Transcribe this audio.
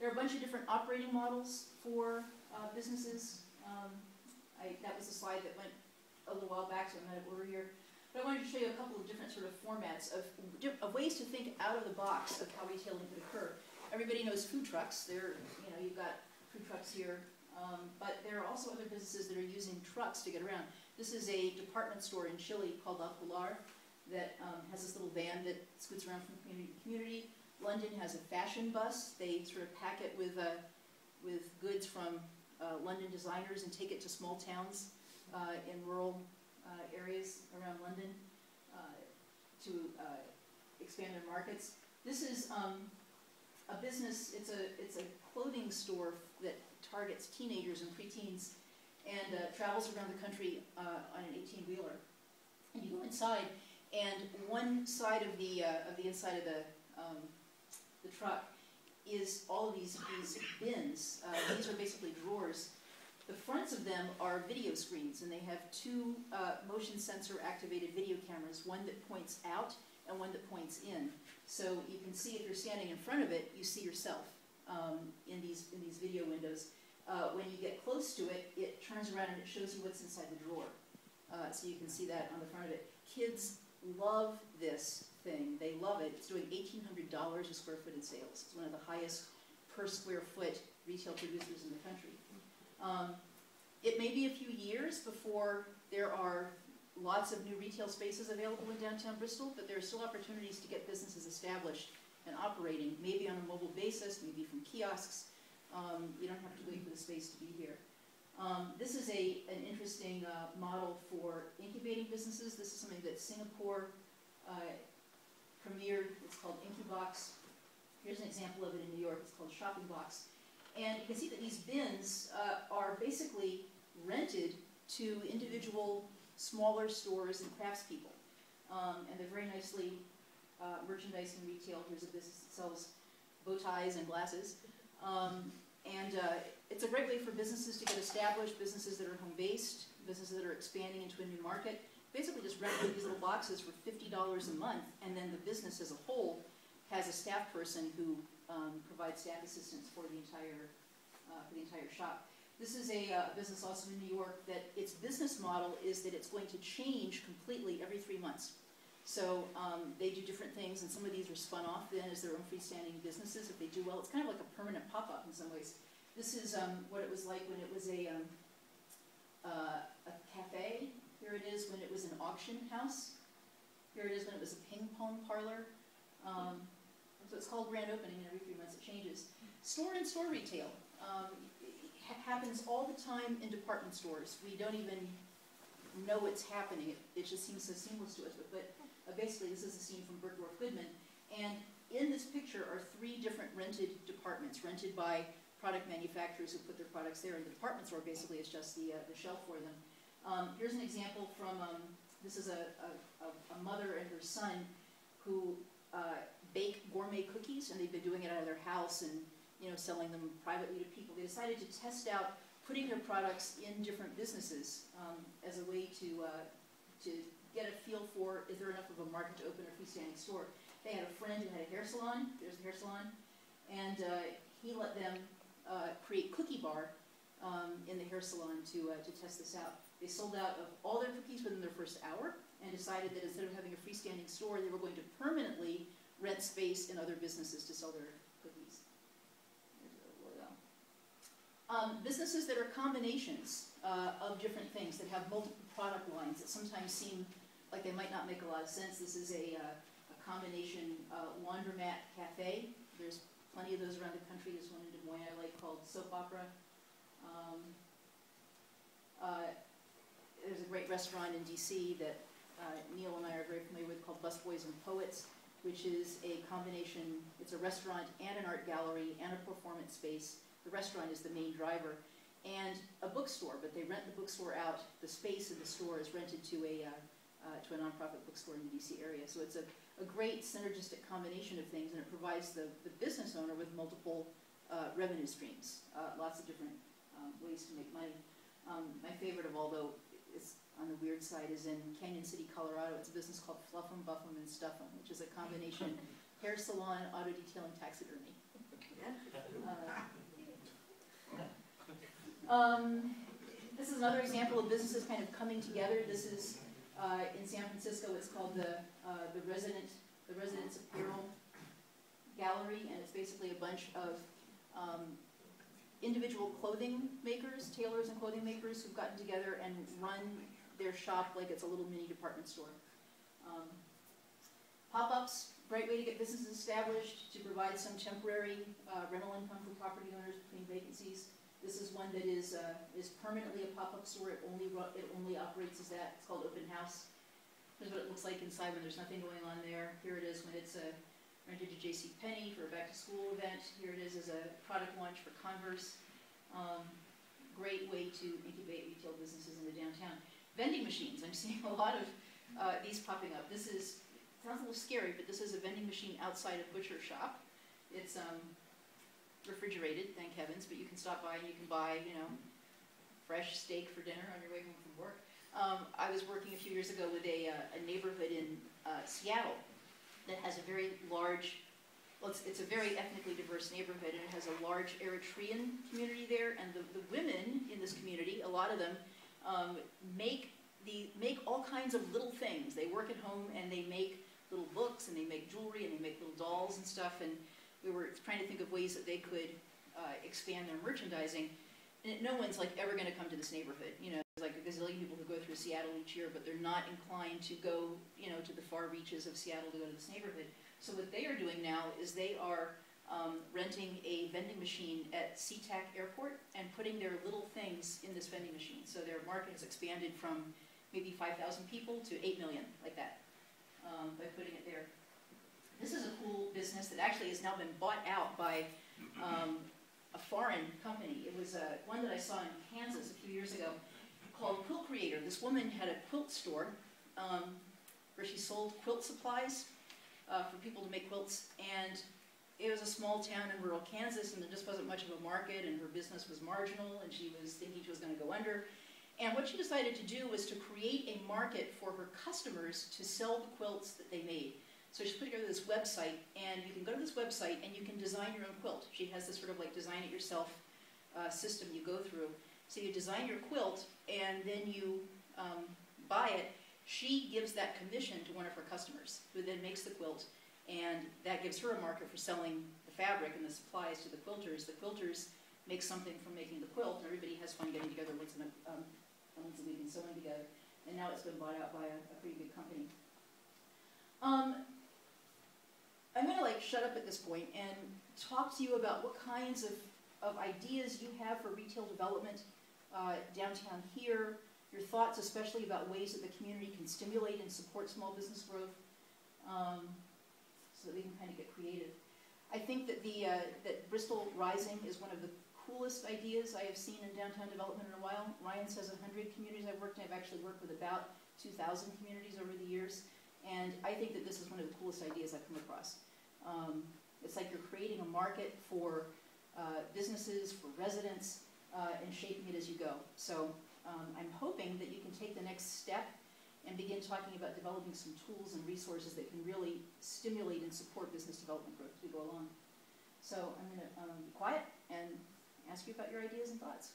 There are a bunch of different operating models for businesses. That was a slide that went a little while back, so I'm not over here. But I wanted to show you a couple of different sort of formats of ways to think out of the box of how retailing could occur. Everybody knows food trucks. You've got food trucks here, but there are also other businesses that are using trucks to get around. This is a department store in Chile called El Pilar that has this little van that scoots around from community to community. London has a fashion bus. They sort of pack it with goods from London designers and take it to small towns in rural areas around London to expand their markets. This is a business. It's a clothing store that targets teenagers and preteens and travels around the country on an 18-wheeler. And you go inside, and one side of the inside of the truck is all of these bins. These are basically drawers. The fronts of them are video screens, and they have two motion sensor activated video cameras, one that points out and one that points in. So you can see, if you're standing in front of it, you see yourself in these video windows. When you get close to it, it turns around and it shows you what's inside the drawer. So you can see that on the front of it. Kids love this thing. They love it. It's doing $1,800 a square foot in sales. It's one of the highest per square foot retail producers in the country. It may be a few years before there are lots of new retail spaces available in downtown Bristol, but there are still opportunities to get businesses established and operating, maybe on a mobile basis, maybe from kiosks. You don't have to wait for the space to be here. This is an interesting model for incubating businesses. This is something that Singapore premiered. It's called Incubox. Here's an example of it in New York. It's called Shopping Box. And you can see that these bins are basically rented to individual smaller stores and craftspeople. And they're very nicely merchandised and retailed. Here's a business that sells bow ties and glasses. It's a great way for businesses to get established, businesses that are home-based, businesses that are expanding into a new market. Basically just rent these little boxes for $50 a month, and then the business as a whole has a staff person who provides staff assistance for the entire shop. This is a business also in New York that its business model is that it's going to change completely every 3 months. So they do different things, and some of these are spun off then as their own freestanding businesses if they do well. It's kind of like a permanent pop-up in some ways. This is what it was like when it was a cafe. Here it is when it was an auction house. Here it is when it was a ping pong parlor. So it's called grand opening, and every 3 months it changes. Store-in-store retail happens all the time in department stores. We don't even know it's happening. It just seems so seamless to us. But basically, this is a scene from Bergdorf Goodman. And in this picture are 3 different rented departments, rented by product manufacturers who put their products there. And the department store basically is just the shelf for them. Here's an example from, this is a mother and her son who bake gourmet cookies, and they've been doing it out of their house and selling them privately to people. They decided to test out putting their products in different businesses as a way to get a feel for, is there enough of a market to open a freestanding store. They had a friend who had a hair salon. There's the hair salon. And he let them create Cookie Bar in the hair salon to test this out. They sold out of all their cookies within their first hour and decided that instead of having a freestanding store, they were going to permanently rent space in other businesses to sell their cookies. There's a logo. Businesses that are combinations of different things, that have multiple product lines that sometimes seem like they might not make a lot of sense. This is a combination laundromat cafe. There's plenty of those around the country. There's one in Des Moines I like called Soap Opera. There's a great restaurant in DC that Neil and I are very familiar with called Busboys and Poets, which is a combination. It's a restaurant and an art gallery and a performance space. The restaurant is the main driver, and a bookstore, but they rent the bookstore out. The space of the store is rented to a nonprofit bookstore in the DC area. So it's a great synergistic combination of things, and it provides the business owner with multiple revenue streams, lots of different ways to make money. My favorite of all, though, is on the weird side, is in Canyon City, Colorado. It's a business called Fluff 'em, Buff 'em, and Stuff 'em, which is a combination hair salon, auto detailing, taxidermy. This is another example of businesses kind of coming together. This is in San Francisco. It's called the Residence Apparel Gallery, and it's basically a bunch of individual clothing makers, tailors and clothing makers who've gotten together and run their shop like it's a little mini department store. Pop-ups, great way to get businesses established, to provide some temporary rental income for property owners between vacancies. This is one that is permanently a pop-up store. It only operates as that. It's called Open House. Here's what it looks like inside when there's nothing going on there. Here it is when it's rented to JCPenney for a back-to-school event. Here it is as a product launch for Converse. Great way to incubate retail businesses in the downtown. Vending machines. I'm seeing a lot of these popping up. This is, sounds a little scary, but this is a vending machine outside a butcher shop. It's refrigerated, thank heavens, but you can stop by and you can buy, you know, fresh steak for dinner on your way home from work. I was working a few years ago with a neighborhood in Seattle that has a very large, well, it's a very ethnically diverse neighborhood, and it has a large Eritrean community there, and the women in this community, a lot of them, make all kinds of little things. They work at home and they make little books and they make jewelry and they make little dolls and stuff, and we were trying to think of ways that they could expand their merchandising. And no one's like ever going to come to this neighborhood. You know, there's like a gazillion people who go through Seattle each year, but they're not inclined to go, you know, to the far reaches of Seattle to go to this neighborhood. So what they are doing now is they are renting a vending machine at SeaTac Airport and putting their little things in this vending machine. So their market has expanded from maybe 5,000 people to 8 million, like that, by putting it there. This is a cool business that actually has now been bought out by a foreign company. It was one that I saw in Kansas a few years ago called Quilt Creator. This woman had a quilt store where she sold quilt supplies for people to make quilts, and it was a small town in rural Kansas, and there just wasn't much of a market, and her business was marginal, and she was thinking she was going to go under. And what she decided to do was to create a market for her customers to sell the quilts that they made. So she put together this website, and you can go to this website and you can design your own quilt. She has this sort of like design it yourself system you go through. So you design your quilt and then you buy it. She gives that commission to one of her customers who then makes the quilt, and that gives her a market for selling the fabric and the supplies to the quilters. The quilters make something from making the quilt, and everybody has fun getting together once a week and sewing together. And now it's been bought out by a pretty big company. I'm going to like shut up at this point and talk to you about what kinds of ideas you have for retail development downtown here, your thoughts especially about ways that the community can stimulate and support small business growth, so that we can kind of get creative. I think that that Bristol Rising is one of the coolest ideas I have seen in downtown development in a while. Ryan says 100 communities I've worked in. I've actually worked with about 2,000 communities over the years. And I think that this is one of the coolest ideas I've come across. It's like you're creating a market for businesses, for residents, and shaping it as you go. So I'm hoping that you can take the next step and begin talking about developing some tools and resources that can really stimulate and support business development growth as we go along. So I'm going to be quiet and ask you about your ideas and thoughts.